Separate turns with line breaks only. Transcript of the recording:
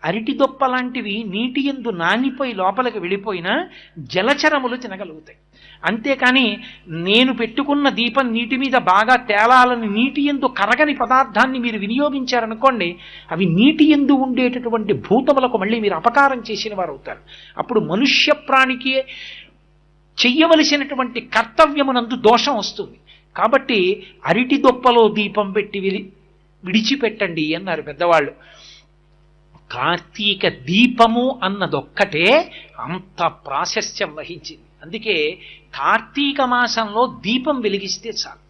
అరటి దొప్ప లాంటివి నీటి యందు నానిపోయి లోపలికి వెళ్ళిపోయినా జలచరములు తినగలుగుతాయి. అంతేకాని నేను పెట్టుకున్న దీపం నీటి మీద బాగా తేలాలని నీటి యందు కరగని పదార్థాన్ని మీరు వినియోగించారనుకోండి, అవి నీటి యందు ఉండేటటువంటి భూతములకు మళ్ళీ మీరు అపకారం చేసిన వారు అవుతారు. అప్పుడు మనుష్య ప్రాణికి చెయ్యవలసినటువంటి కర్తవ్యమునందు దోషం వస్తుంది. కాబట్టి అరటి దొప్పలో దీపం పెట్టి విడిచిపెట్టండి అన్నారు పెద్దవాళ్ళు. కార్తీక దీపము అన్నదొక్కటే అంత ప్రాశస్త్యం వహించింది. అందుకే కార్తీక మాసంలో దీపం వెలిగిస్తే చాలు.